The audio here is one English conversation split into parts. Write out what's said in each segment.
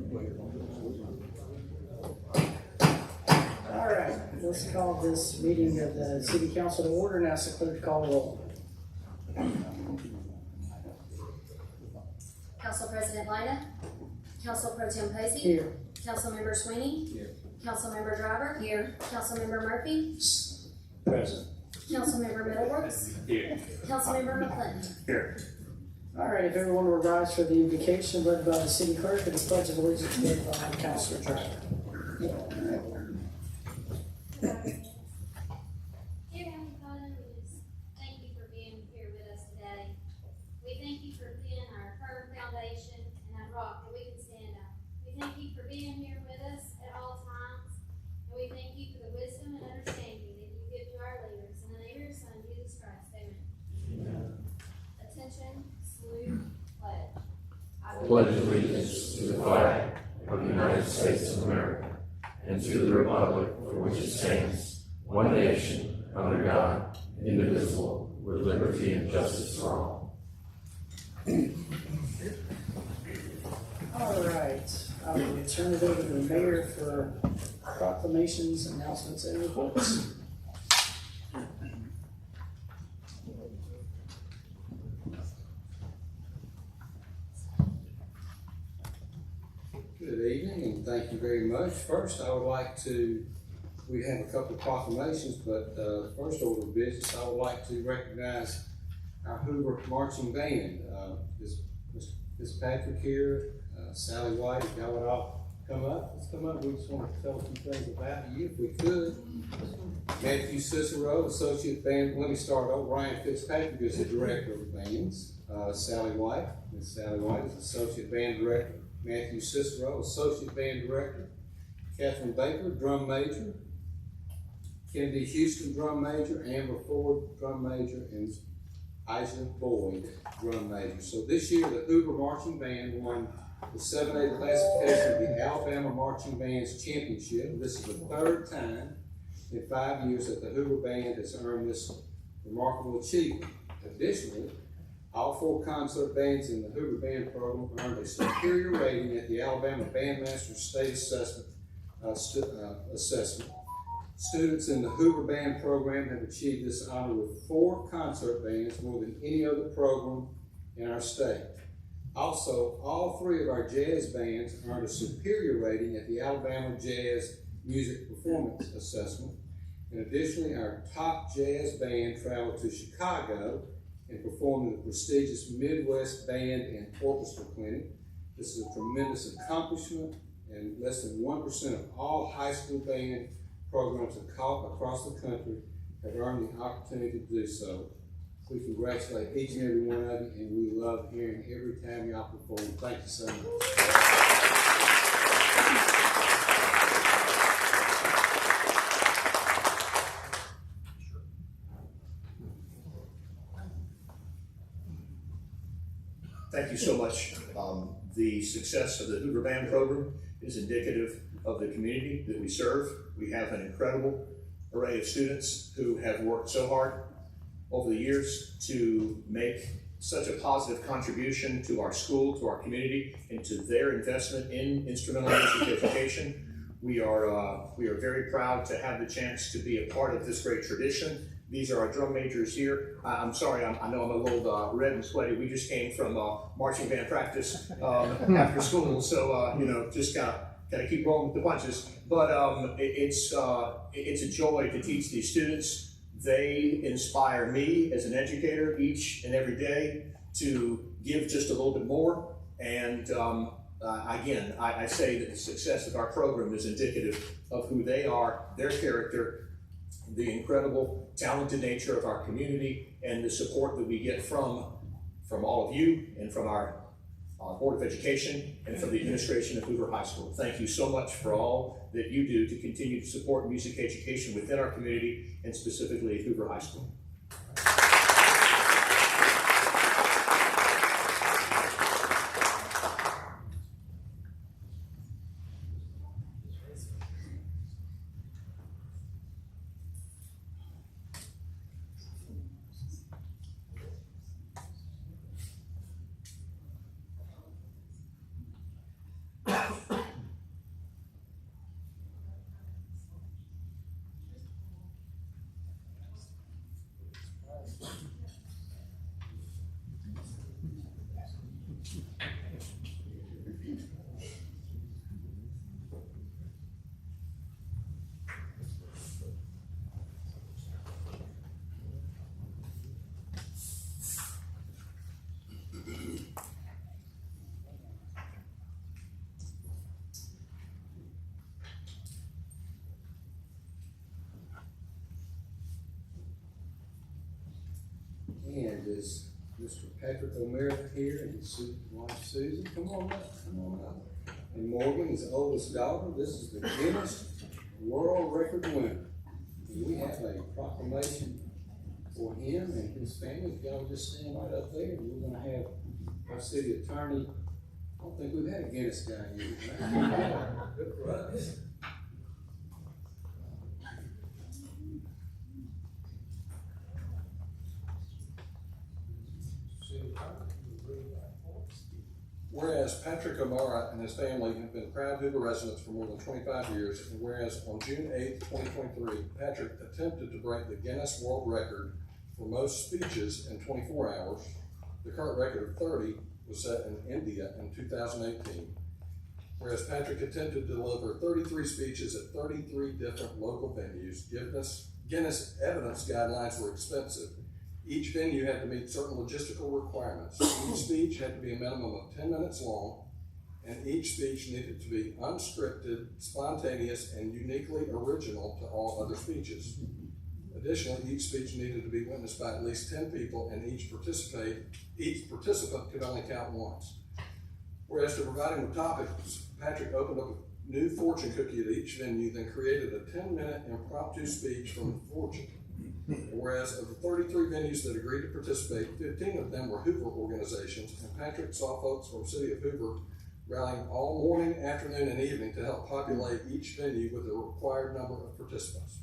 All right, let's call this meeting of the City Council to order and ask the clerk to call the roll. Council President Lyda, Council Pro-Tem Posey, Here. Councilmember Swiney, Here. Councilmember Driver, here, Councilmember Murphy, Present. Councilmember Middlebrooks, Here. Councilmember McClinton. Here. All right, if everyone will rise for the invocation led by the city clerk and the pledge of allegiance led by Councilor Driver. Dear Heavenly Father, we just thank you for being here with us today. We thank you for being our firm foundation and that rock that we can stand on. We thank you for being here with us at all times, and we thank you for the wisdom and understanding that you give to our leaders. In the name of your Son, Jesus Christ, amen. Attention, salute, pledge. I Pledge allegiance to the flag of the United States of America and to the republic for which it stands, one nation, under God, indivisible, with liberty and justice for all. All right, I will turn it over to the mayor for proclamations, announcements, and reports. Good evening, and thank you very much. First, I would like to, we have a couple of proclamations, but first order of business, I would like to recognize our Hoover marching band. Miss Patrick here, Sally White, if y'all would all come up. Let's come up. We just want to tell a few things about you, if we could. Matthew Cicero, Associate Band. Let me start over. Ryan Fitzpatrick is the Director of Bands. Sally White, Miss Sally White is Associate Band Director. Matthew Cicero, Associate Band Director. Catherine Baker, Drum Major. Kennedy Houston, Drum Major. Amber Ford, Drum Major. And Isaac Boyd, Drum Major. So this year, the Hoover Marching Band won the 7A classification of the Alabama Marching Bands Championship. This is the third time in 5 years that the Hoover Band has earned this remarkable achievement. Additionally, all 4 concert bands in the Hoover Band program earned a superior rating at the Alabama Bandmaster State Assessment. Students in the Hoover Band program have achieved this honor with 4 concert bands, more than any other program in our state. Also, all 3 of our jazz bands earned a superior rating at the Alabama Jazz Music Performance Assessment. And additionally, our top jazz band traveled to Chicago and performed at the prestigious Midwest Band and Orchestra Clinic. This is a tremendous accomplishment, and less than 1% of all high school band programs across the country have earned the opportunity to do so. We congratulate each and every one of you, and we love hearing every time y'all perform. Thank you so much. Thank you so much. The success of the Hoover Band program is indicative of the community that we serve. We have an incredible array of students who have worked so hard over the years to make such a positive contribution to our school, to our community, and to their investment in instrumental music education. We are very proud to have the chance to be a part of this great tradition. These are our drum majors here. I'm sorry, I know I'm a little red and sweaty. We just came from marching band practice after school, so just gotta keep rolling with the punches. But it's a joy to teach these students. They inspire me as an educator each and every day to give just a little bit more. And again, I say that the success of our program is indicative of who they are, their character, the incredible, talented nature of our community, and the support that we get from all of you and from our Board of Education and from the administration of Hoover High School. Thank you so much for all that you do to continue to support music education within our community and specifically at Hoover High School. And is Mr. Patrick O'Meara here, and his wife Susan? Come on up. And Morgan, his oldest daughter. This is the Guinness World Record winner. And we have a proclamation for him and his family. If y'all just stand right up there, and we're gonna have our city attorney. I don't think we've had a Guinness guy yet. Right? Good for us. Whereas Patrick O'Meara and his family have been proud Hoover residents for more than 25 years, and whereas on June 8, 2023, Patrick attempted to break the Guinness World Record for most speeches in 24 hours, the current record of 30 was set in India in 2018. Whereas Patrick attempted to deliver 33 speeches at 33 different local venues, Guinness evidence guidelines were expensive. Each venue had to meet certain logistical requirements. Each speech had to be a minimum of 10 minutes long, and each speech needed to be unscripted, spontaneous, and uniquely original to all other speeches. Additionally, each speech needed to be witnessed by at least 10 people, and each participant could only count once. Whereas to provide him with topics, Patrick opened up a new fortune cookie at each venue, then created a 10-minute impromptu speech from the fortune. Whereas of the 33 venues that agreed to participate, 15 of them were Hoover organizations, and Patrick saw folks from the city of Hoover rallying all morning, afternoon, and evening to help populate each venue with the required number of participants.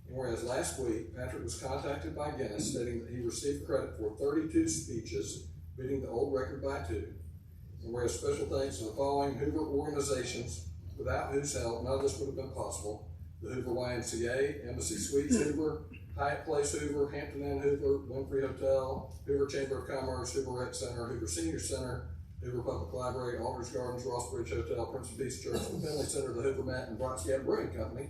And whereas last week, Patrick was contacted by Guinness stating that he received credit for 32 speeches, beating the old record by 2. And whereas special thanks to the following Hoover organizations, without whose help none of this would have been possible: the Hoover YMCA, Embassy Suites Hoover, Hyatt Place Hoover, Hampton Inn Hoover, Winfrey Hotel, Hoover Chamber of Commerce, Hoover Rec Center, Hoover Senior Center, Hoover Public Library, Alders Gardens, Rossbridge Hotel, Prince of Peace Church, the Finley Center, the Hoover Mat, and Bronx Gap Brewing Company.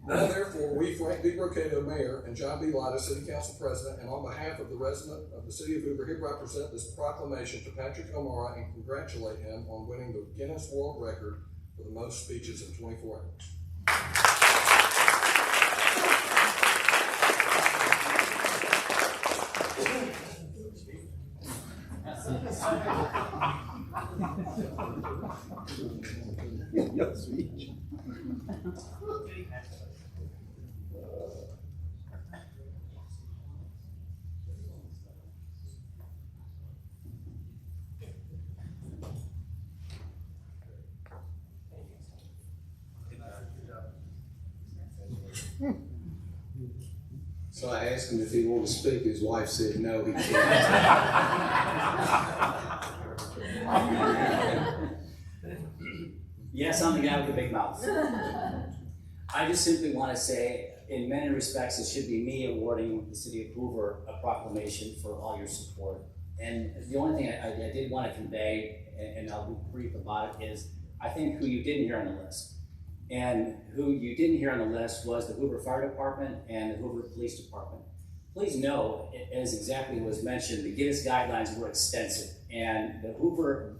Now therefore, we, Frank B. Vacate, Mayor, and John B. Lyda, City Council President, and on behalf of the resident of the City of Hoover, hereby present this proclamation to Patrick O'Meara and congratulate him on winning the Guinness World Record for the most speeches in 24 hours. Your speech. So I asked him if he wanted to speak. His wife said no, he can't. Yes, I'm the guy with the big mouth. I just simply want to say, in many respects, it should be me awarding the city of Hoover a proclamation for all your support. And the only thing I did want to convey, and I'll be brief about it, is I think who you didn't hear on the list. And who you didn't hear on the list was the Hoover Fire Department and the Hoover Police Department. Please know, as exactly was mentioned, the Guinness guidelines were extensive, and the Hoover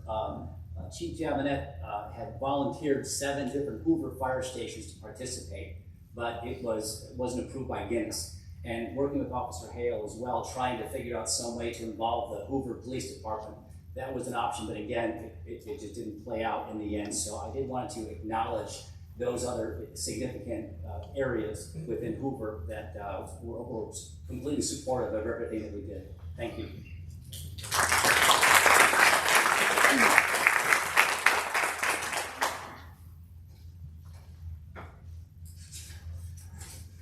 Chief Javanette had volunteered 7 different Hoover fire stations to participate, but it wasn't approved by Guinness. And working with Officer Hale as well, trying to figure out some way to involve the Hoover Police Department. That was an option, but again, it just didn't play out in the end. So I did want to acknowledge those other significant areas within Hoover that were completely supportive of everything that we did. Thank you.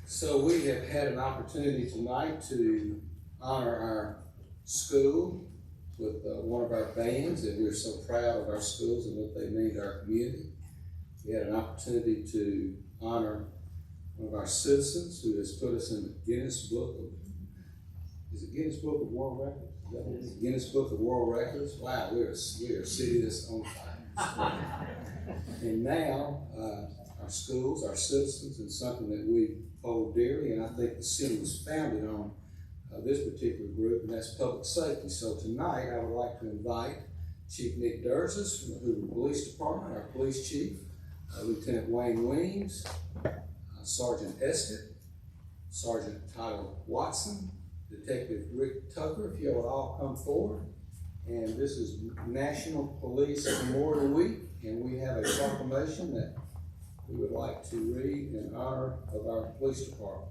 So we have had an opportunity tonight to honor our school with one of our bands, and we're so proud of our schools and what they mean to our community. We had an opportunity to honor one of our citizens who has put us in the Guinness Book of, is it Guinness Book of World Records? Is that what it is? Guinness Book of World Records? Wow, we're a city that's on fire. And now, our schools, our citizens, and something that we hold dearly, and I think the city was founded on this particular group, and that's public safety. So tonight, I would like to invite Chief Nick Durzis from the Hoover Police Department, our police chief, Lieutenant Wayne Weems, Sergeant Escott, Sergeant Tyler Watson, Detective Rick Tucker, if you would all come forward. And this is National Police Memorial Week, and we have a proclamation that we would like to read in honor of our police department.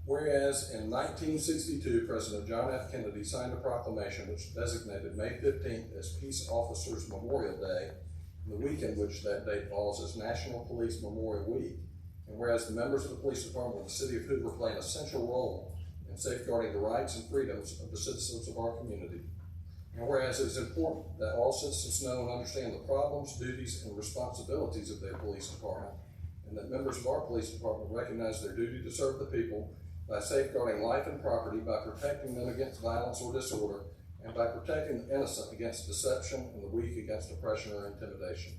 Whereas in 1962, President John F. Kennedy signed a proclamation which designated May 15th as Peace Officers Memorial Day, and the week in which that date falls as National Police Memorial Week. And whereas the members of the police department of the city of Hoover play an essential role in safeguarding the rights and freedoms of the citizens of our community. And whereas it is important that all citizens know and understand the problems, duties, and responsibilities of their police department, and that members of our police department recognize their duty to serve the people by safeguarding life and property, by protecting them against violence or disorder, and by protecting the innocent against deception and the weak against oppression or intimidation.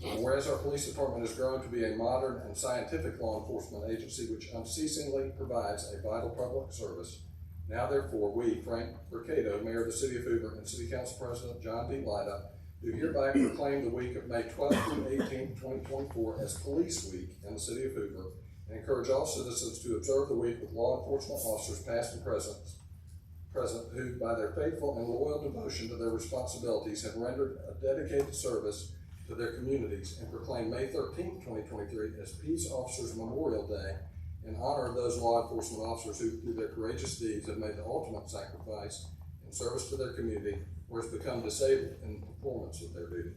And whereas our police department has grown to be a modern and scientific law enforcement agency which unceasingly provides a vital public service, now therefore we, Frank Vacate, Mayor of the City of Hoover, and City Council President John D. Lyda, do hereby proclaim the week of May 12th through 18th, 2024 as Police Week in the City of Hoover, and encourage all citizens to observe the week with law enforcement officers past and present who, by their faithful and loyal devotion to their responsibilities, have rendered a dedicated service to their communities, and proclaim May 13th, 2023 as Peace Officers Memorial Day in honor of those law enforcement officers who, through their courageous deeds, have made the ultimate sacrifice in service to their community or has become disabled in the performance of their duty.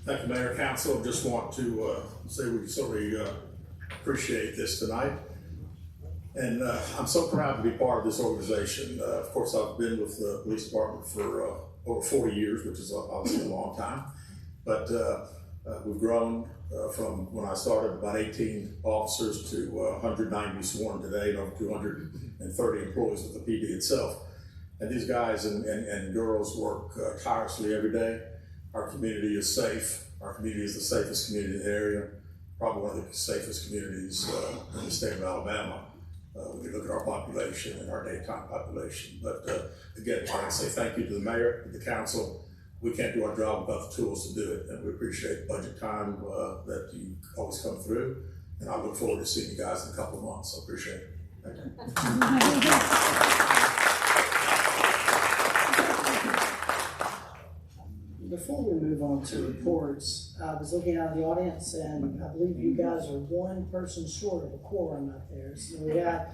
Thank you, Mayor, Council. Just want to say we certainly appreciate this tonight. And I'm so proud to be part of this organization. Of course, I've been with the police department for over 40 years, which is obviously a long time. But we've grown from when I started about 18 officers to 190 sworn today and over 230 employees with the PD itself. And these guys and girls work tirelessly every day. Our community is safe. Our community is the safest community in the area, probably one of the safest communities in the state of Alabama. When you look at our population and our daytime population. But again, I want to say thank you to the mayor, to the council. We can't do our job without the tools to do it, and we appreciate budget time that you always come through. And I look forward to seeing you guys in a couple of months. I appreciate it. Thank you. Before we move on to reports, I was looking out of the audience, and I believe you guys are one person short of a quorum out there. So we have,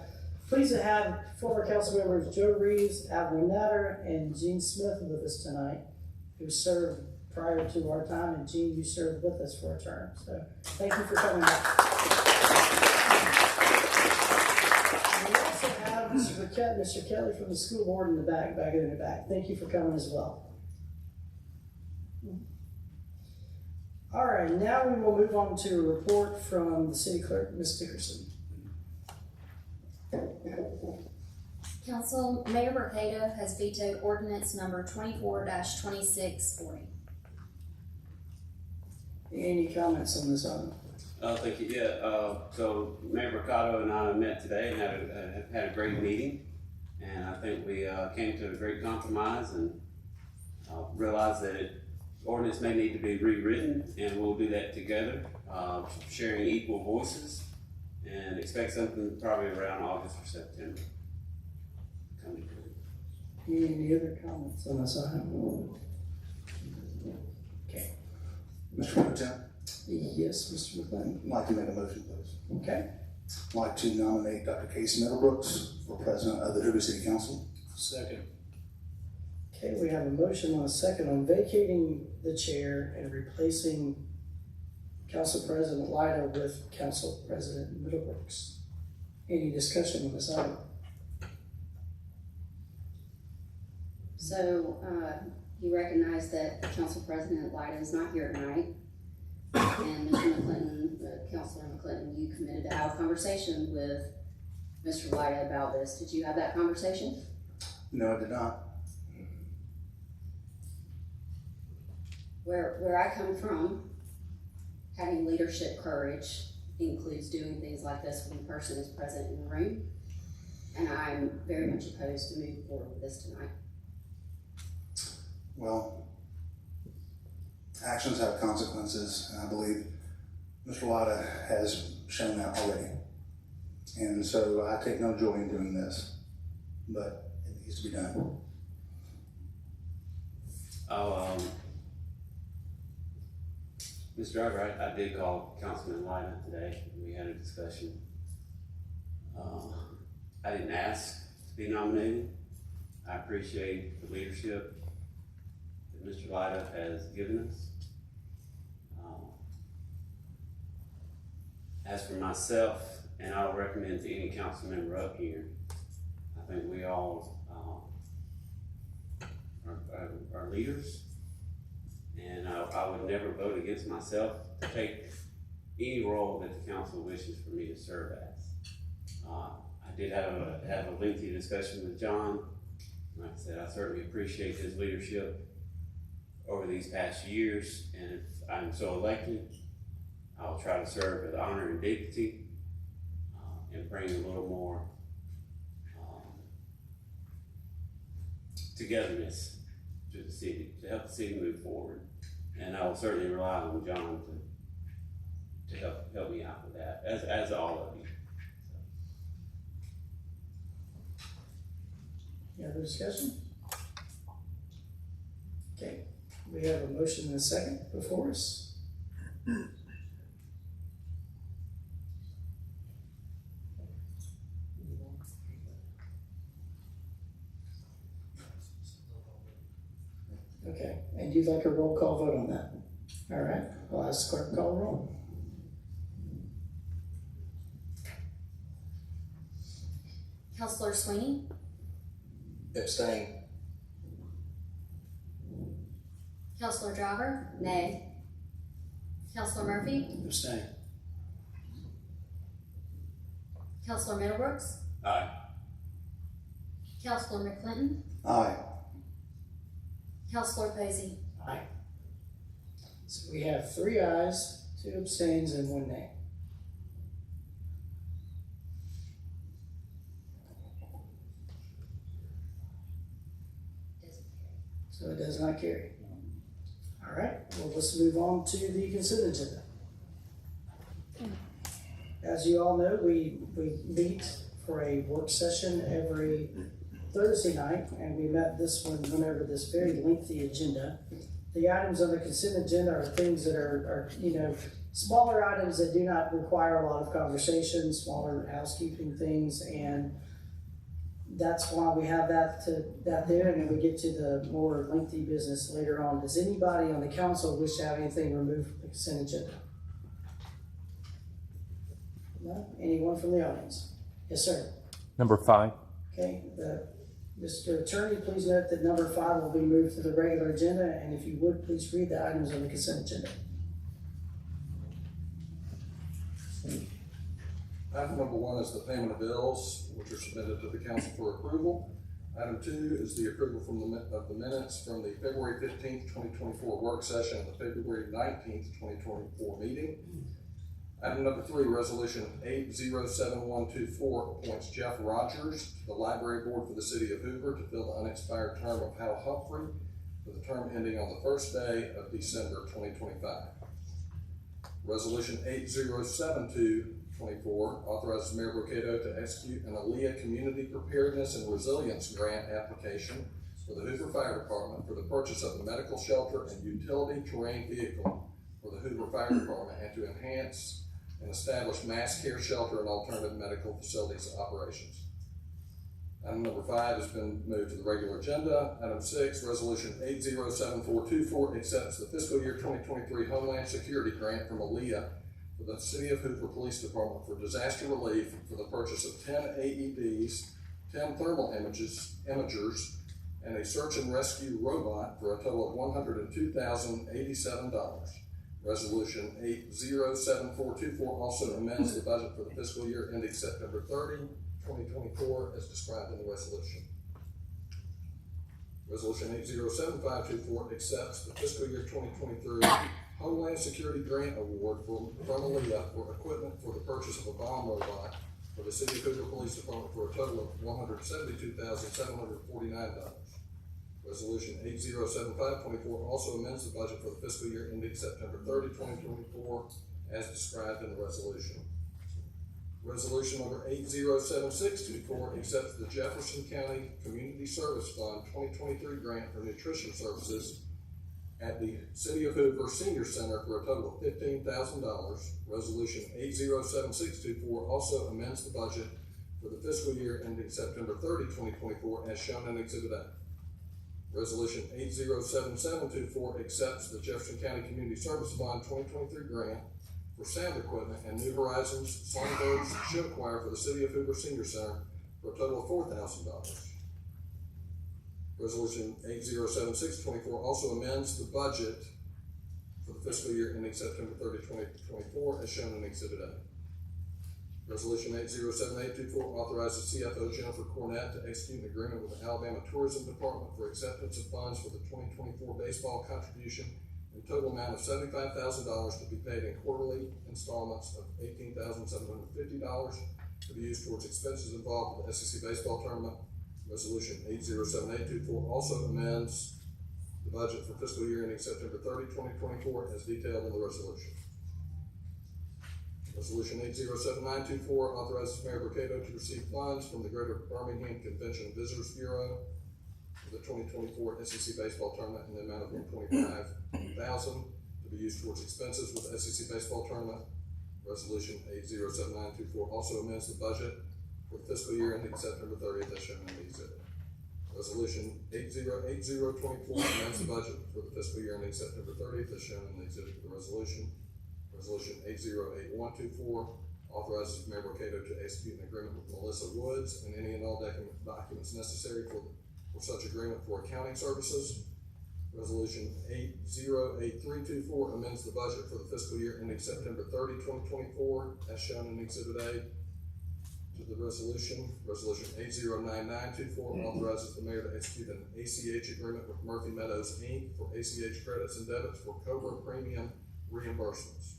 pleased to have former council members Joe Reeves, Alvin Natter, and Gene Smith with us tonight, who served prior to our time, and Gene, you served with us for a term. So thank you for coming back. We also have Mr. Kelly from the school board in the back in the back. Thank you for coming as well. All right, now we will move on to a report from the city clerk, Ms. Dickerson. Council, Mayor Vacate has vetoed ordinance number 24-2640. Any comments on this item? Thank you. So Mayor Vacate and I met today and had a great meeting, and I think we came to a great compromise and realized that ordinance may need to be rewritten, and we'll do that together, sharing equal voices, and expect something probably around August or September. Any other comments on this item? Okay. Mr. Pro-Tem, Yes, Mr. McClinton. I'd like to make a motion, please. Okay. I'd like to nominate Dr. Casey Middlebrooks for president of the Hoover City Council. Second. Okay, we have a motion and a second on vacating the chair and replacing Council President Lyda with Council President Middlebrooks. Any discussion on this item? So, you recognize that Council President Lyda is not here tonight. And Mr. McClinton, Councilor McClinton, you committed to have a conversation with Mr. Lyda about this. Did you have that conversation? No, I did not. Where I come from, having leadership courage includes doing things like this when the person is present in the room. And I'm very much opposed to moving forward with this tonight. Well, actions have consequences, and I believe Mr. Lyda has shown that already. And so I take no joy in doing this, but it needs to be done. Mr. Driver, I did call Councilman Lyda today. We had a discussion. I didn't ask to be nominated. I appreciate the leadership that Mr. Lyda has given us. As for myself, and I'll recommend to any council member up here, I think we all are leaders. And I would never vote against myself to take any role that the council wishes for me to serve as. I did have a lengthy discussion with John. Like I said, I certainly appreciate his leadership over these past years, and if I'm so elected, I'll try to serve with honor and dignity and bring a little more togetherness to the city, to help the city move forward. And I will certainly rely on John to help me out with that, as all of you. Any other discussion? Okay, we have a motion and a second before us. Okay, and you'd like a roll call vote on that? All right, I'll ask the clerk to call the roll. Councilor Swiney, Abstain. Councilor Driver, nay. Councilor Murphy, Abstain. Councilor Middlebrooks, Aye. Councilor McClinton, Aye. Councilor Posey. Aye. So we have 3 ayes, 2 abstains, and 1 nay. So it does not carry. All right, well, let's move on to the consent agenda. As you all know, we meet for a work session every Thursday night, and we met this one, went over this very lengthy agenda. The items on the consent agenda are things that are smaller items that do not require a lot of conversation, smaller housekeeping things, and that's why we have that there, and then we get to the more lengthy business later on. Does anybody on the council wish to have anything removed from the consent agenda? No? Anyone from the audience? Yes, sir. Number 5. Okay, Mr. Attorney, please note that number 5 will be moved to the regular agenda, and if you would, please read the items on the consent agenda. Item number 1 is the payment of bills, which are submitted to the council for approval. Item 2 is the approval of the minutes from the February 15th, 2024 work session and the February 19th, 2024 meeting. Item number 3, resolution 807124 appoints Jeff Rogers to the library board for the city of Hoover to fill the unexpired term of Hal Humphrey, with the term ending on the first day of December 2025. Resolution 807224 authorizes Mayor Vacate to execute an ALEA Community Preparedness and Resilience Grant application for the Hoover Fire Department for the purchase of a medical shelter and utility terrain vehicle for the Hoover Fire Department, and to enhance and establish mass care shelter and alternative medical facilities operations. Item number 5 has been moved to the regular agenda. Item 6, resolution 807424 accepts the fiscal year 2023 Homeland Security Grant from Lyda for the City of Hoover Police Department for disaster relief for the purchase of 10 AEDs, 10 thermal imagers, and a search and rescue robot for a total of $102,087. Resolution 807424 also amends the budget for the fiscal year ending September 30, 2024, as described in the resolution. Resolution 807524 accepts the fiscal year 2023 Homeland Security Grant Award from Lyda for equipment for the purchase of a bomb robot for the City of Hoover Police Department for a total of $172,749. Resolution 807524 also amends the budget for the fiscal year ending September 30, 2024, as described in the resolution. Resolution number 807624 accepts the Jefferson County Community Service Fund 2023 grant for nutrition services at the City of Hoover Senior Center for a total of $15,000. Resolution 807624 also amends the budget for the fiscal year ending September 30, 2024, as shown in Exhibit A. Resolution 807724 accepts the Jefferson County Community Service Fund 2023 grant for sound equipment and New Horizons Songbirds Show Choir for the City of Hoover Senior Center for a total of $4,000. Resolution 807624 also amends the budget for the fiscal year ending September 30, 2024, as shown in Exhibit A. Resolution 807824 authorizes CFO Jennifer Cornett to execute an agreement with the Alabama Tourism Department for acceptance of funds for the 2024 baseball contribution in total amount of $75,000 to be paid in quarterly installments of $18,750 to be used towards expenses involved with the SEC baseball tournament. Resolution 807824 also amends the budget for fiscal year ending September 30, 2024, as detailed in the resolution. Resolution 807924 authorizes Mayor Vacate to receive funds from the Greater Birmingham Convention and Visitors Bureau for the 2024 SEC baseball tournament in the amount of $125,000 to be used towards expenses with the SEC baseball tournament. Resolution 807924 also amends the budget for the fiscal year ending September 30th, as shown in the exhibit. Resolution 808024 amends the budget for the fiscal year ending September 30th, as shown in the exhibit to the resolution. Resolution 808124 authorizes Mayor Vacate to execute an agreement with Melissa Woods and any and all documents necessary for such agreement for accounting services. Resolution 808324 amends the budget for the fiscal year ending September 30, 2024, as shown in Exhibit A to the resolution. Resolution 809924 authorizes the mayor to execute an ACH agreement with Murphy Meadows, Inc. for ACH credits and debits for COBRA premium reimbursements.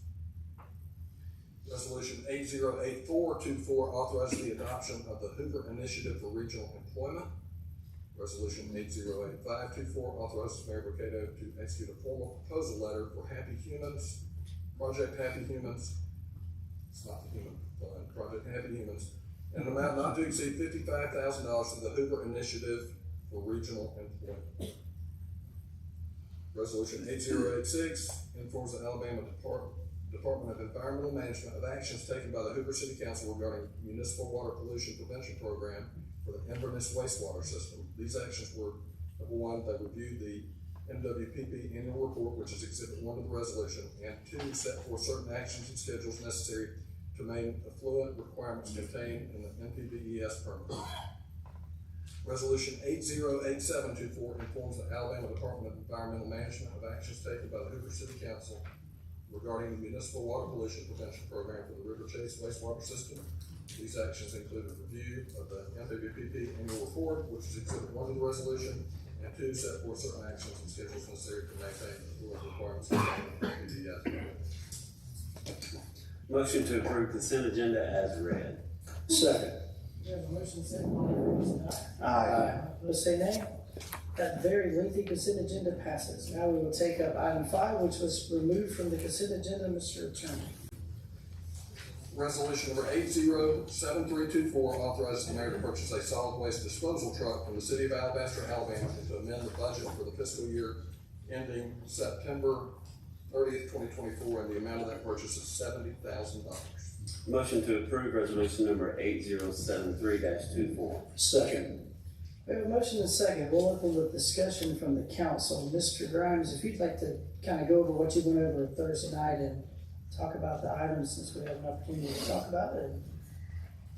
Resolution 808424 authorizes the adoption of the Hoover Initiative for Regional Employment. Resolution 808524 authorizes Mayor Vacate to execute a formal proposal letter for Happy Humans, Project Happy Humans, it's not the human fund, Project Happy Humans, and an amount not to exceed $55,000 to the Hoover Initiative for Regional Employment. Resolution 8086 informs the Alabama Department of Environmental Management of actions taken by the Hoover City Council regarding municipal water pollution prevention program for the Inverness wastewater system. These actions were, number 1, they reviewed the MWPP annual report, which is Exhibit 1 of the resolution, and 2, set forth certain actions and schedules necessary to maintain effluent requirements contained in the NPDES permit. Resolution 808724 informs the Alabama Department of Environmental Management of actions taken by the Hoover City Council regarding the municipal water pollution prevention program for the River Chase wastewater system. These actions include a review of the MWPP annual report, which is Exhibit 1 of the resolution, and 2, set forth certain actions and schedules necessary to maintain the requirements contained in the NPDES. Motion to approve consent agenda as read. Second. We have a motion second, all in favor say aye. Aye. Opposed say nay. That very lengthy consent agenda passes. Now we will take up item 5, which was removed from the consent agenda. Mr. Attorney. Resolution number 807324 authorizes the mayor to purchase a solid waste disposal truck from the city of Alabaster, Alabama, and to amend the budget for the fiscal year ending September 30th, 2024, and the amount of that purchase is $70,000. Motion to approve resolution number 8073-24. Second. We have a motion and a second. We'll open with discussion from the council. Mr. Grimes, if you'd like to kind of go over what you went over Thursday night and talk about the items, since we have an opportunity to talk about it, and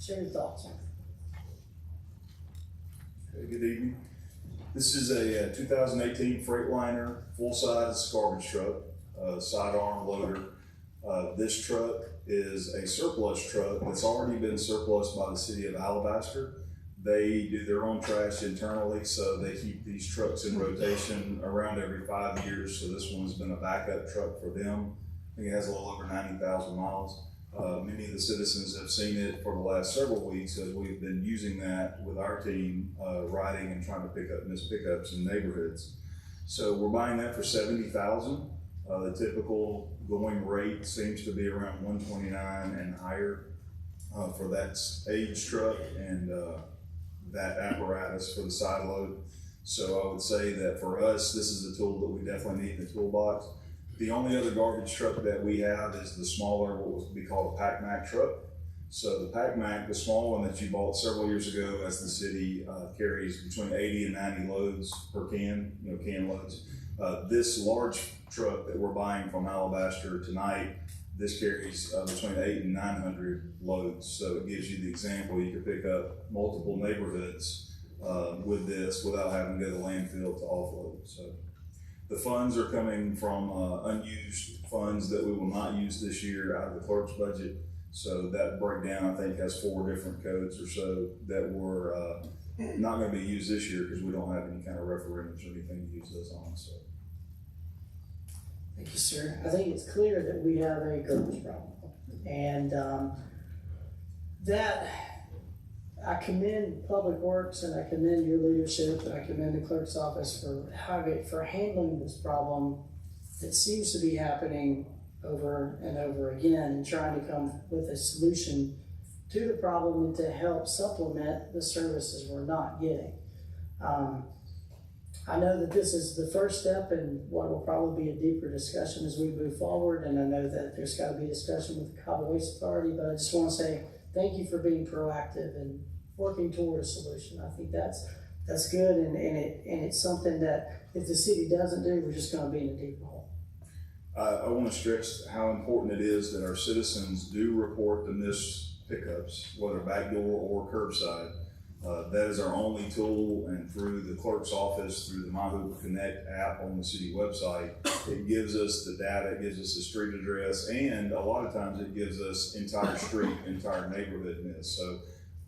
share your thoughts. Okay, good evening. This is a 2018 Freightliner full-size garbage truck, sidearm loader. This truck is a surplus truck that's already been surplused by the city of Alabaster. They do their own trash internally, so they keep these trucks in rotation around every 5 years. So this one's been a backup truck for them. I think it has a little over 90,000 miles. Many of the citizens have seen it for the last several weeks as we've been using that with our team, riding and trying to pick up missed pickups in neighborhoods. So we're buying that for $70,000. The typical going rate seems to be around $129 and higher for that age truck and that apparatus for the side load. So I would say that for us, this is a tool that we definitely need in the toolbox. The only other garbage truck that we have is the smaller, what would be called a Pac Mac truck. So the Pac Mac, the small one that you bought several years ago, as the city carries between 80 and 90 loads per can, can loads. This large truck that we're buying from Alabaster tonight, this carries between 800 and 900 loads. So it gives you the example, you could pick up multiple neighborhoods with this without having to go to the landfill to offload. So the funds are coming from unused funds that we will not use this year out of the clerk's budget. So that breakdown, I think, has 4 different codes or so that were not going to be used this year because we don't have any kind of referendums or anything to use those on. So. Thank you, sir. I think it's clear that we have a garbage problem. And that I commend Public Works and I commend your leadership and I commend the clerk's office for handling this problem that seems to be happening over and over again and trying to come with a solution to the problem and to help supplement the services we're not getting. I know that this is the first step in what will probably be a deeper discussion as we move forward, and I know that there's got to be a discussion with the Cabo Waste Authority, but I just want to say thank you for being proactive and working toward a solution. I think that's good, and it's something that if the city doesn't do, we're just going to be in a deeper hole. I want to stress how important it is that our citizens do report the missed pickups, whether backdoor or curbside. That is our only tool, and through the clerk's office, through the My Hoover Connect app on the city website, it gives us the data, it gives us the street address, and a lot of times it gives us entire street, entire neighborhood miss. So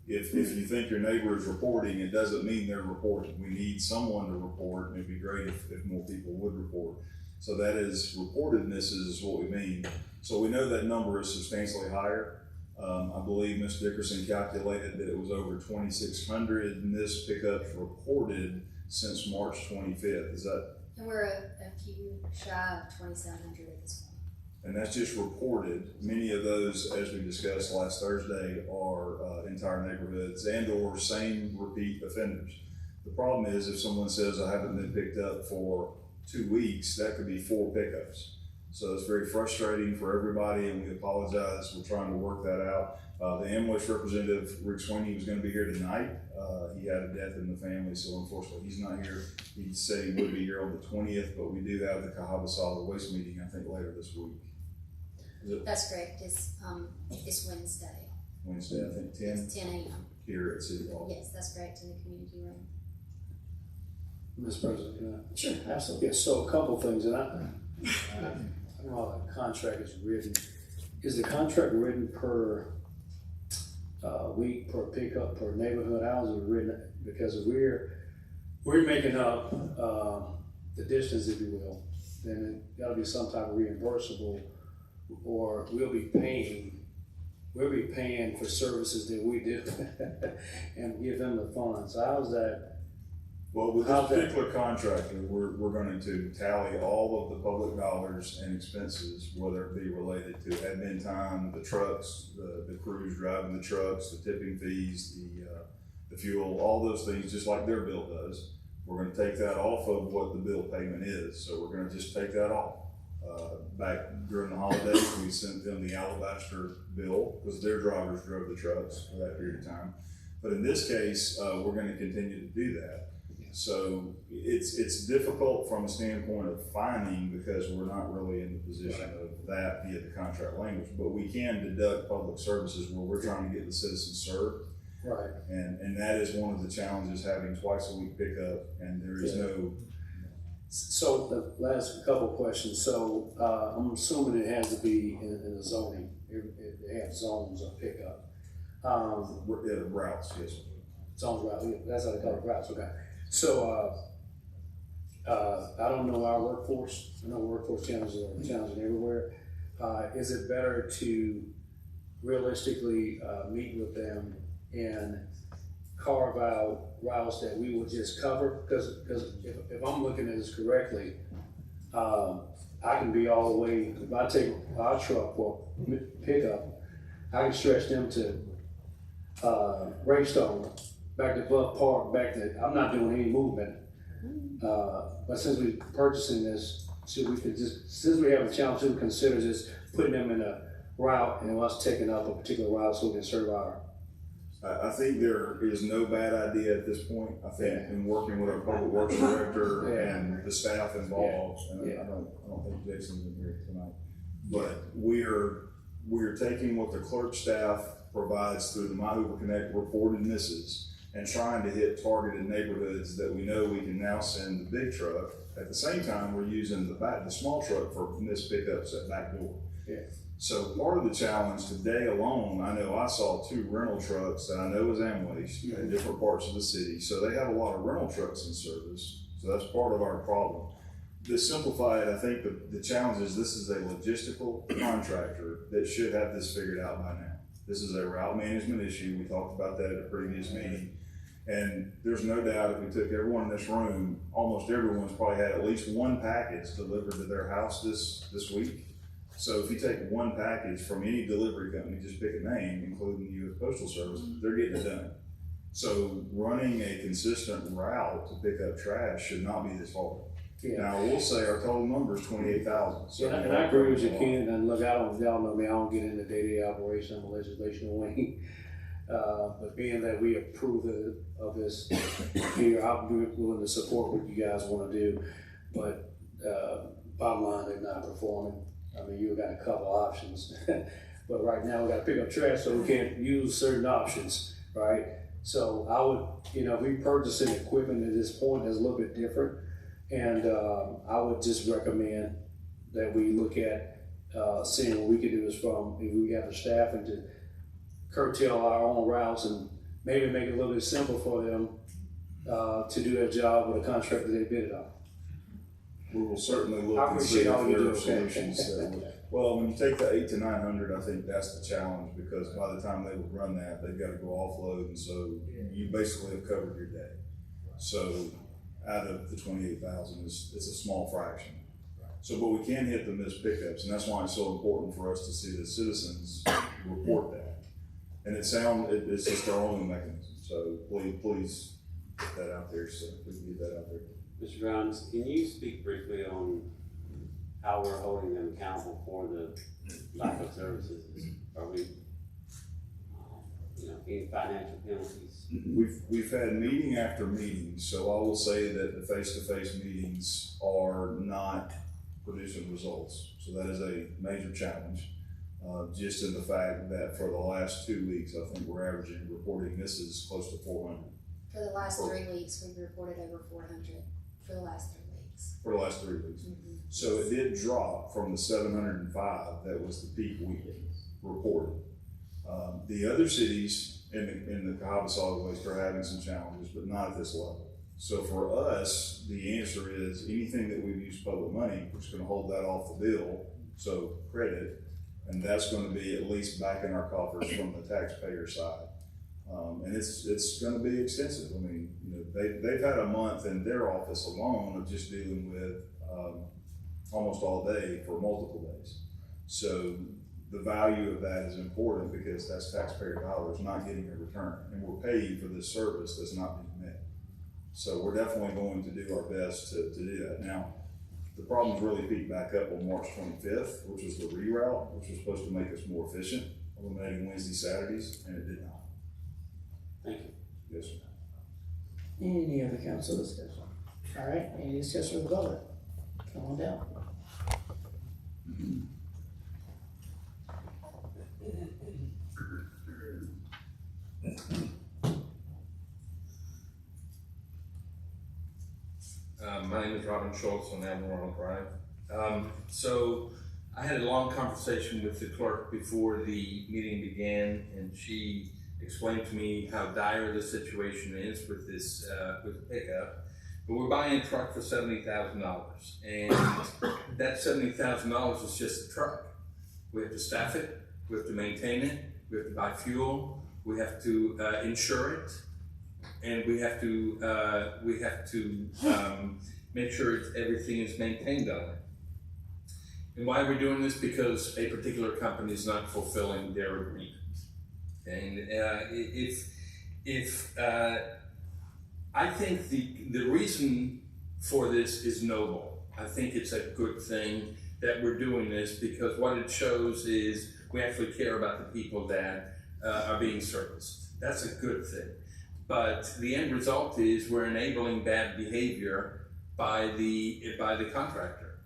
if you think your neighbor is reporting, it doesn't mean they're reporting. We need someone to report, and it'd be great if more people would report. So that is reported misses is what we mean. So we know that number is substantially higher. I believe Ms. Dickerson calculated that it was over 2,600 missed pickups reported since March 25th. Is that? And we're a few shy of 2,700 at this point. And that's just reported. Many of those, as we discussed last Thursday, are entire neighborhoods and or same repeat offenders. The problem is if someone says I haven't been picked up for 2 weeks, that could be 4 pickups. So it's very frustrating for everybody, and we apologize. We're trying to work that out. The ambulance representative, Rick Swiney, was going to be here tonight. He had a death in the family, so unfortunately he's not here. He said he would be here on the 20th, but we do have the Cahaba Solid Waste meeting, I think, later this week. That's correct. It's Wednesday. Wednesday, I think 10. It's 10 a.m. Here at City Hall. Yes, that's correct, in the community room. Mr. President, can I? Sure, absolutely. Yes, so a couple things, and I don't know how the contract is written. Is the contract written per week, per pickup, per neighborhood? How is it written? Because we're making up the distance, if you will, then it got to be some type of reimbursable, or we'll be paying for services that we do and give them the funds. So how's that? Well, with this particular contractor, we're going to tally all of the public dollars and expenses, whether it be related to admin time, the trucks, the crews driving the trucks, the tipping fees, the fuel, all those things, just like their bill does. We're going to take that off of what the bill payment is. So we're going to just take that off. Back during the holidays, we sent them the alabaster bill because their drivers drove the trucks for that period of time. But in this case, we're going to continue to do that. So it's difficult from a standpoint of fining because we're not really in the position of that via the contract language, but we can deduct public services where we're trying to get the citizens served. Right. And that is one of the challenges, having twice a week pickup, and there is no. So the last couple questions. So I'm assuming it has to be in the zoning. It has zones of pickup. Routes, yes. Zones route. Yeah, that's how they call it, routes. Okay. So I don't know our workforce. I know workforce challenges are challenging everywhere. Is it better to realistically meet with them and carve out routes that we will just cover? Because if I'm looking at this correctly, I can be all the way, if I take our truck for pickup, I can stretch them to Greystone, back to Bluff Park, back to, I'm not doing any movement. But since we're purchasing this, since we have a challenge, we consider just putting them in a route and us taking up a particular route so we can serve our. I think there is no bad idea at this point. I think in working with our public works director and the staff involved, and I don't think Jason's in here tonight, but we're taking what the clerk staff provides through the My Hoover Connect reported misses and trying to hit targeted neighborhoods that we know we can now send the big truck. At the same time, we're using the small truck for missed pickups at back door. Yeah. So part of the challenge today alone, I know I saw 2 rental trucks that I know is Amway's in different parts of the city. So they have a lot of rental trucks in service. So that's part of our problem. To simplify it, I think the challenge is this is a logistical contractor that should have this figured out by now. This is a route management issue. We talked about that at a previous meeting. And there's no doubt if we took everyone in this room, almost everyone's probably had at least one package delivered to their house this week. So if you take one package from any delivery company, just pick a name, including the U.S. Postal Service, they're getting it done. So running a consistent route to pick up trash should not be this hard. Yeah. Now, I will say our total number is 28,000. So and I agree with you, Ken. And look, y'all know me, I don't get into day-to-day operation, I'm a legislational wing. But being that we approve of this here, I'll be willing to support what you guys want to do. But bottom line, they're not performing. I mean, you've got a couple options. But right now, we got to pick up trash, so we can't use certain options, right? So I would, if we purchasing equipment at this point that's a little bit different, and I would just recommend that we look at seeing what we can do is from, if we got the staff and to curtail our own routes and maybe make it a little bit simpler for them to do their job with a contract that they bid it on. We will certainly look I and appreciate see all if you there are do. solutions. Well, when you take the 800 to 900, I think that's the challenge because by the time they would run that, they've got to go offload, and so you basically have covered your day. So out of the 28,000, it's a small fraction. So, but we can hit the missed pickups, and that's why it's so important for us to see the citizens report that. And it's just our only mechanism. So please get that out there so we can get that out there. Mr. Grimes, can you speak briefly on how we're holding them accountable for the lack of services? Are we, any financial penalties? We've had meeting after meeting, so I will say that the face-to-face meetings are not producing results. So that is a major challenge, just in the fact that for the last 2 weeks, I think we're averaging reporting misses close to 400. For the last 3 weeks, we've reported over 400 for the last 3 weeks. For the last 3 weeks. Mm-hmm. So it did drop from the 705 that was the peak week reported. The other cities in the Cahaba solid waste are having some challenges, but not at this level. So for us, the answer is anything that we've used public money, we're just going to hold that off the bill, so credit, and that's going to be at least back in our coffers from the taxpayer side. And it's going to be extensive. I mean, they've had a month in their office alone of just dealing with almost all day for multiple days. So the value of that is important because that's taxpayer dollars not getting a return, and we're paying for this service that's not being met. So we're definitely going to do our best to do that. Now, The problems really peaked back up on March 25th, which was the reroute, which was supposed to make us more efficient, eliminating Wednesday, Saturdays, and it did not. Thank you. Yes, sir. Any other council discussion? All right, any discussion with the public? Come on down. My name is Robin Schultz on Admiral Drive. So I had a long conversation with the clerk before the meeting began, and she explained to me how dire the situation is with this, with the pickup. But we're buying a truck for $70,000, and that $70,000 is just a truck. We have to staff it, we have to maintain it, we have to buy fuel, we have to insure it, and we have to make sure everything is maintained on it. And why we're doing this? Because a particular company is not fulfilling their agreement. And I think the reason for this is noble. I think it's a good thing that we're doing this, because what it shows is we actually care about the people that are being serviced. That's a good thing. But the end result is we're enabling bad behavior by the contractor.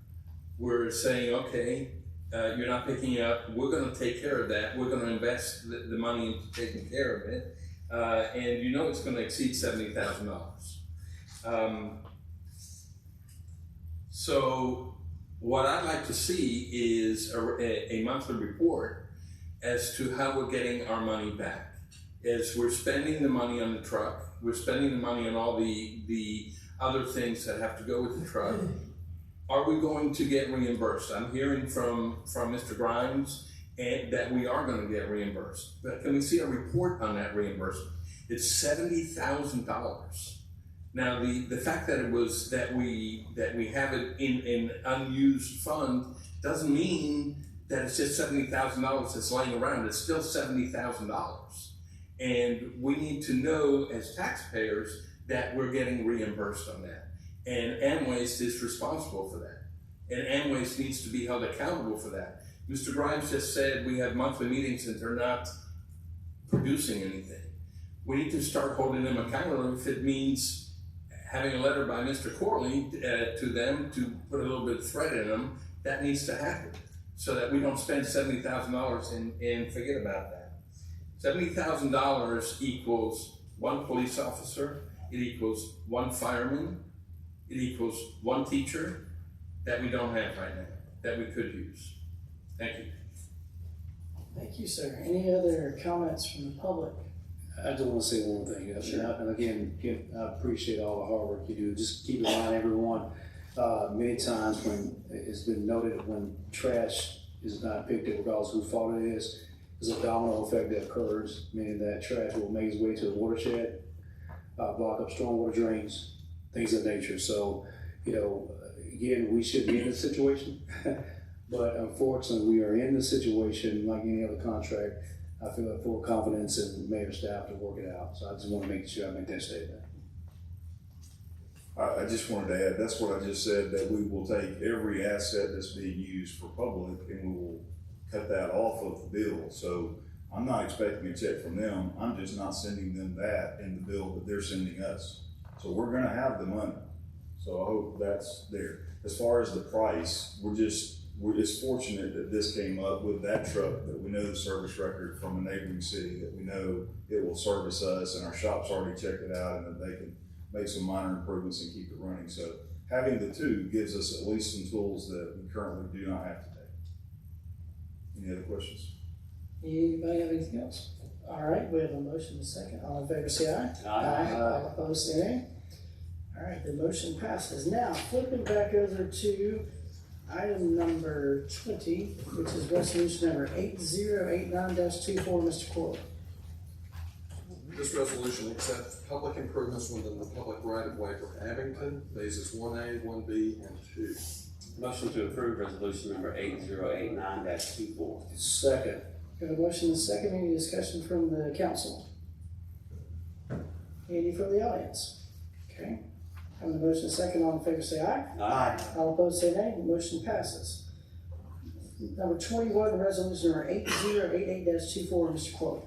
We're saying, okay, you're not picking it up, we're gonna take care of that, we're gonna invest the money into taking care of it, and you know it's gonna exceed $70,000. So what I'd like to see is a monthly report as to how we're getting our money back. As we're spending the money on the truck, we're spending the money on all the other things that have to go with the truck. Are we going to get reimbursed? I'm hearing from Mr. Grimes that we are going to get reimbursed. But can we see a report on that reimbursement? It's $70,000. Now the fact that it was that we have it in an unused fund doesn't mean that it's just $70,000 that's laying around. It's still $70,000. And we need to know as taxpayers that we're getting reimbursed on that. And Amwaste is responsible for that. And Amwaste needs to be held accountable for that. Mr. Grimes just said we have monthly meetings and they're not producing anything. We need to start holding them accountable. If it means having a letter by Mr. Corley to them to put a little bit of threat in them, that needs to happen so that we don't spend $70,000 and forget about that. $70,000 equals one police officer, it equals one fireman, it equals one teacher that we don't have right now, that we could use. Thank you. Thank you, sir. Any other comments from the public? I just want to say one thing. Sure. And again, I appreciate all the hard work you do. Just keep in mind, everyone, many times when it's been noted when trash is not picked up, regardless of whose fault it is, there's a domino effect that occurs, meaning that trash will make its way to the watershed, block up stormwater drains, things of that nature. So, again, we should be in this situation, but unfortunately, we are in the situation like any other contract. I feel full confidence in mayor staff to work it out. So I just want to make sure I make that statement. I just wanted to add, that's what I just said, that we will take every asset that's being used for public and we will cut that off of the bill. So I'm not expecting a check from them. I'm just not sending them that in the bill that they're sending us. So we're gonna have the money. So I hope that's there. As far as the price, we're just fortunate that this came up with that truck, that we know the service record from a neighboring city, that we know it will service us, and our shop's already checked it out and that they can make some minor improvements and keep it running. So having the two gives us at least some tools that we currently do not have today. Any other questions? Anybody have anything else? All right, we have a motion and a second. All in favor, say aye. Aye. All opposed, say nay. All right, the motion passes. Now, flipping back over to item number 20, which is resolution number 8089-24, Mr. Corley. This resolution accepts public improvements within the public right-of-way for Abington, phases 1A, 1B, and 2. Motion to approve resolution number 8089-24. Second. We have a motion and a second. Any discussion from the council? Any from the audience? Okay. Having the motion second, all in favor say aye. Aye. All opposed say nay. The motion passes. Number 21, resolution number 8088-24, Mr. Corley.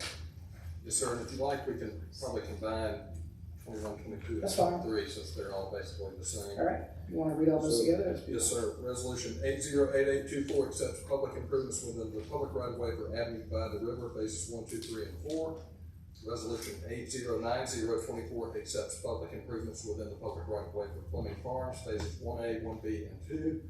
Yes, sir, and if you like, we can probably combine 21, 22, That's and fine. 23, since they're all basically the same. All right, you want to read all those together? Yes, sir. Resolution 808824 accepts public improvements within the public right of way for Avenue by the River, phases 1, 2, 3, and 4. Resolution 809024 accepts public improvements within the public right of way for Fleming Farms, phases 1A, 1B, and 2.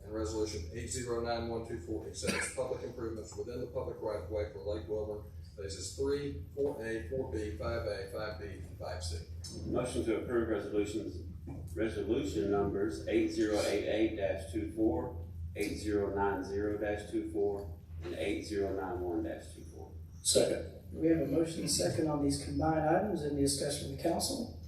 And resolution 809124 accepts public improvements within the public right of way for Lake Wilburn, phases 3, 4A, 4B, 5A, 5B, and 5C. Motion to approve resolution numbers 8088-24, 8090-24, and 8091-24. Second. We have a motion and second on these combined items. Any discussion from the council?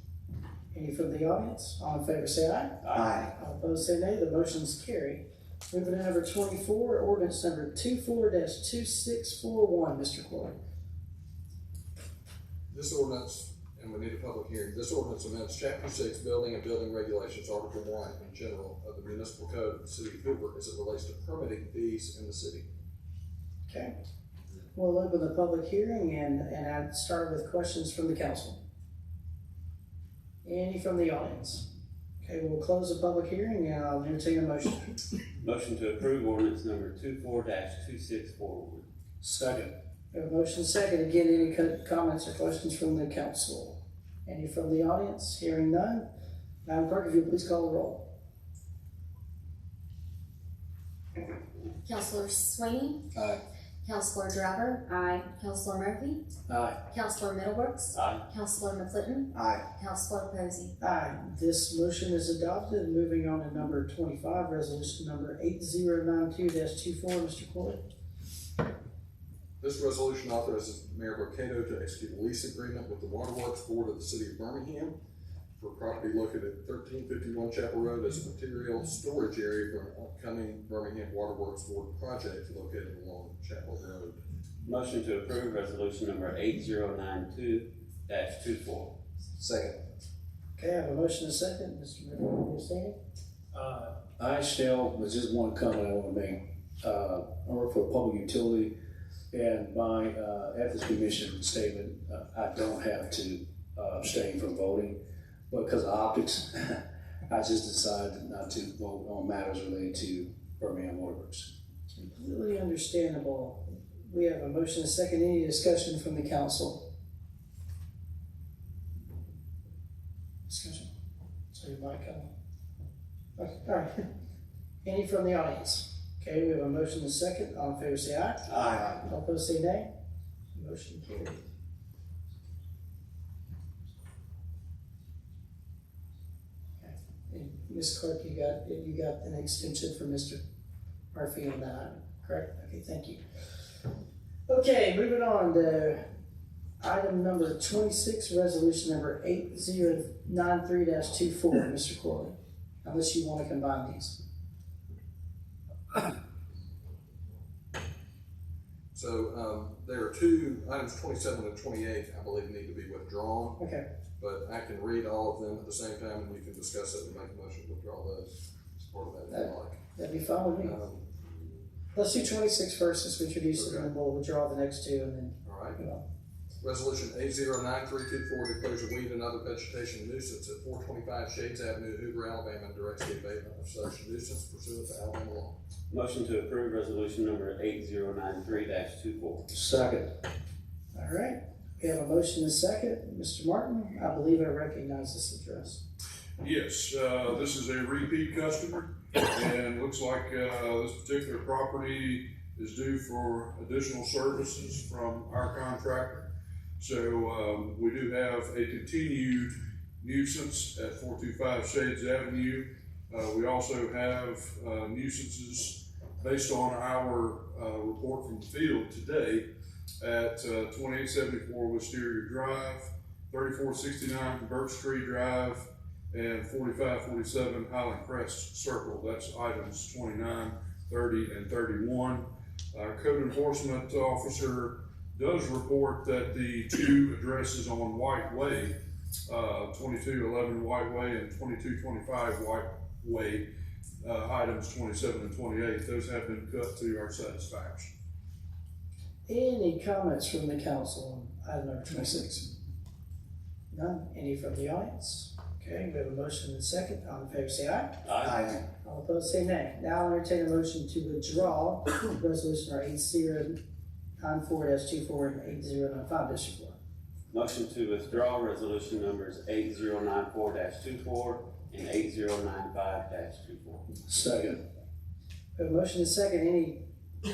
Any from the audience? All in favor say aye. Aye. All opposed say nay. The motion's carried. Moving to number 24, ordinance number 24-2641, Mr. Corley. This ordinance, and we need a public hearing, this ordinance amends chapter 6, building and building regulations, article 1 in general of the municipal code of the city of Hoover as it relates to permitting fees in the city. Okay. We'll open the public hearing and I'd start with questions from the council. Any from the audience? Okay, we'll close the public hearing and I'll entertain a motion. Motion to approve ordinance number 24-2641. Second. We have a motion second. Again, any comments or questions from the council? Any from the audience? Hearing none. Madam Clerk, if you please call the roll. Councilor Swiney? Aye. Councilor Driver? Aye. Councilor Murphy? Aye. Councilor Middlebrooks? Aye. Councilor McClinton? Aye. Councilor Posey? Aye. This motion is adopted. Moving on to number 25, resolution number 8092-24, Mr. Corley. This resolution authorizes Mayor Vacate to execute a lease agreement with the Waterworks Board of the City of Birmingham for property located at 1351 Chapel Road as a material storage area for an upcoming Birmingham Waterworks Board project located along Chapel Road. Motion to approve resolution number 8092-24. Second. Okay, I have a motion and a second. Mr. Middlebrooks, you standing? I still, there's just one comment I want to make. I work for a public utility, and my ethics commission statement, I don't have to abstain from voting, but because of optics, I just decided not to vote on matters related to Birmingham Waterworks. Completely understandable. We have a motion and a second. Any discussion from the council? Discussion. So your mic on. Okay, all right. Any from the audience? Okay, we have a motion and a second. All in favor say aye. Aye. All opposed say nay. Motion carried. Okay. And Ms. Clerk, you got an extension for Mr. Murphy on that item, correct? Okay, thank you. Okay, moving on to item number 26, resolution number 8093-24, Mr. Corley, unless you want to combine these. So, there are two, items 27 and 28, I believe need to be withdrawn, Okay, but I can read all of them at the same time and you can discuss it and make a motion to withdraw those as part of that if you like. that'd be fine with me. Let's do 26 first, since we introduced it, and then we'll withdraw the next two, and then, All right. you know. Resolution 809324 declares a weed and other vegetation nuisance at 425 Shades Avenue, Hoover, Alabama, and directs the abatement of such nuisance pursuant to Alabama law. Motion to approve resolution number 8093-24. Second. All right, we have a motion and a second. Mr. Martin, I believe I recognize this address. Yes, this is a repeat customer, and looks like this particular property is due for additional services from our contractor. So we do have a continued nuisance at 425 Shades Avenue. We also have nuisances based on our report from the field today at 2874 Wisteria Drive, 3469 Birch Street Drive, and 4547 Highland Crest Circle. That's items 29, 30, and 31. Our code enforcement officer does report that the two addresses on White Way 2211 White Way and 2225 White Way, items 27 and 28. Those have been cut to our satisfaction. Any comments from the council on item number 26? None? Any from the audience? Okay, we have a motion and a second. All in favor say aye. Aye. All opposed say nay. Now I'll entertain a motion to withdraw resolution number 8094-24 and 8095-4. Motion to withdraw resolution numbers 8094-24 and 8095-24. Second. We have a motion and a second. Any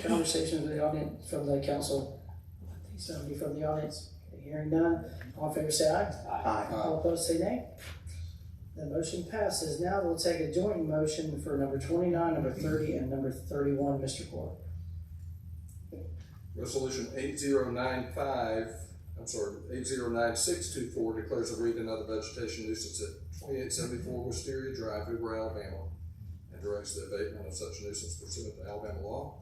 conversations with the audience from the council? I think somebody from the audience. Okay, hearing none. All in favor say aye. Aye. All opposed say nay. The motion passes. Now we'll take a joint motion for number 29, number 30, and number 31, Mr. Curt. Resolution 809624 declares a weed and other vegetation nuisance at 2874 Wisteria Drive, Hoover, Alabama, and directs the abatement of such nuisance pursuant to Alabama law.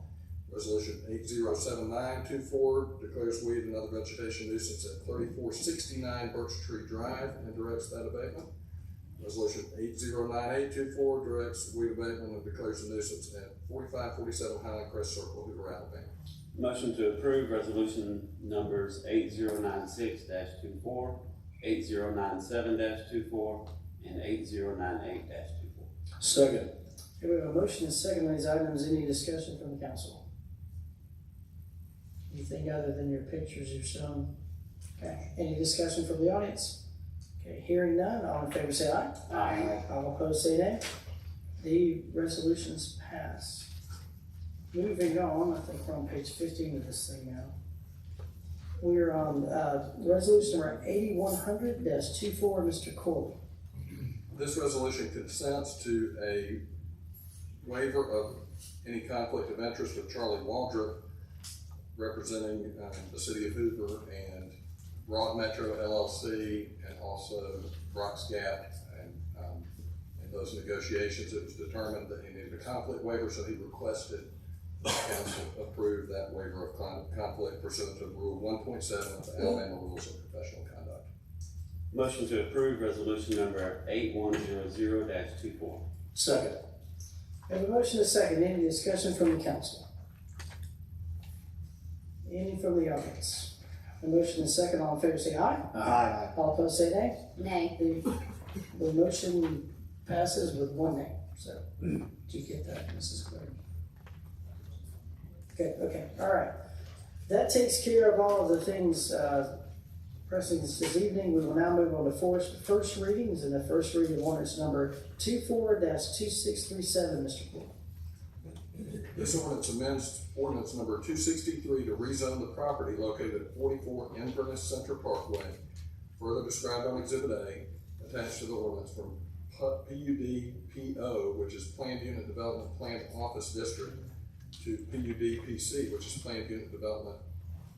Resolution 807924 declares weed and other vegetation nuisance at 3469 Birch Tree Drive and directs that abatement. Resolution 809824 directs weed abatement and declares a nuisance at 4547 Highland Crest Circle, Hoover, Alabama. Motion to approve resolution numbers 8096-24, 8097-24, and 8098-24. Second. Okay, we have a motion and a second on these items. Any discussion from the council? Anything other than your pictures you've shown? Okay, any discussion from the audience? Okay, hearing none, all in favor say aye. Aye. All opposed say nay. The resolutions pass. Moving on, I think we're on page 15 of this thing now. We're on resolution number 8100-24, Mr. Curt. This resolution consents to a waiver of any conflict of interest with Charlie Waldrop, representing the city of Hoover and Broad Metro LLC, and also Brock's Gap. And in those negotiations, it was determined that he needed a conflict waiver, so he requested the council approve that waiver of conflict pursuant to Rule 1.7 of the Alabama Rules of Professional Conduct. Motion to approve resolution number 8100-24. Second. We have a motion and a second. Any discussion from the council? Any from the audience? A motion and a second. All in favor say aye. Aye. All opposed say nay. Nay. The motion passes with one nay. So, did you get that, Mrs. Clerk? Okay, all right. That takes care of all of the things pressing this evening. We will now move on to first readings, and the first reading of ordinance number 24-2637, Mr. Clerk. This ordinance amends ordinance number 263 to rezone the property located at 44 Inverness Center Parkway, further described on Exhibit A, attached to the ordinance from PUD-PO, which is Planned Unit Development Planned Office District, to PUD-PC, which is Planned Unit Development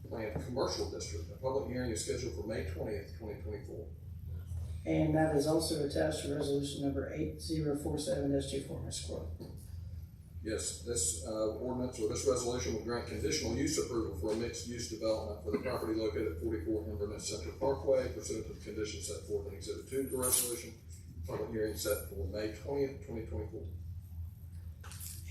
Planned Commercial District. A public hearing is scheduled for May 20th, 2024. And that is also attached to resolution number 8047-24, Ms. Clerk. Yes, this ordinance or this resolution will grant conditional use approval for a mixed-use development for the property located at 44 Inverness Center Parkway pursuant to the conditions set forth in Exhibit 2 to the resolution. Public hearing set for May 20th, 2024.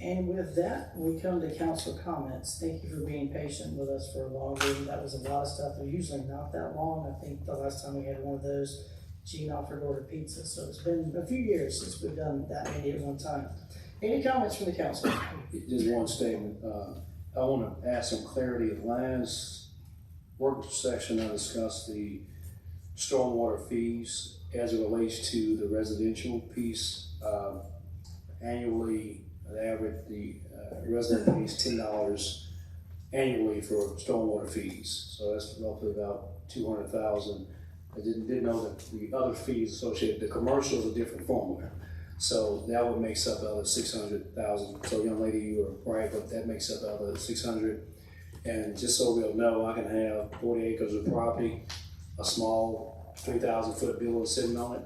And with that, we come to council comments. Thank you for being patient with us for a long meeting. That was a lot of stuff. They're usually not that long. I think the last time we had one of those, Gene offered to order pizza. So it's been a few years since we've done that many at one time. Any comments from the council? Just one statement. I want to add some clarity. At last work session, I discussed the stormwater fees as it relates to the residential piece. Annually, the resident pays $10 annually for stormwater fees. So that's roughly about $200,000. I didn't know that the other fees associated, the commercial is a different formula. So that would make up the other $600,000. So young lady, you were right, but that makes up the other $600,000. And just so we'll know, I can have 40 acres of property, a small 3,000-foot building sitting on it,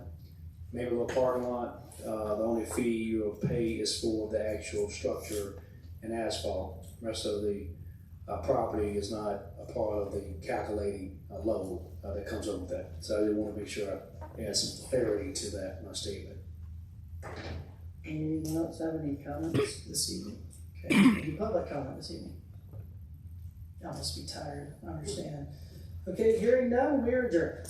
maybe a little parking lot. The only fee you will pay is for the actual structure and asphalt. The rest of the property is not a part of the calculating load that comes up with that. So I just want to make sure I add some clarity to that in my statement. Anyone else have any comments this evening? Okay, any public comment this evening? Y'all must be tired, I understand. Okay, hearing none, we're adjourned.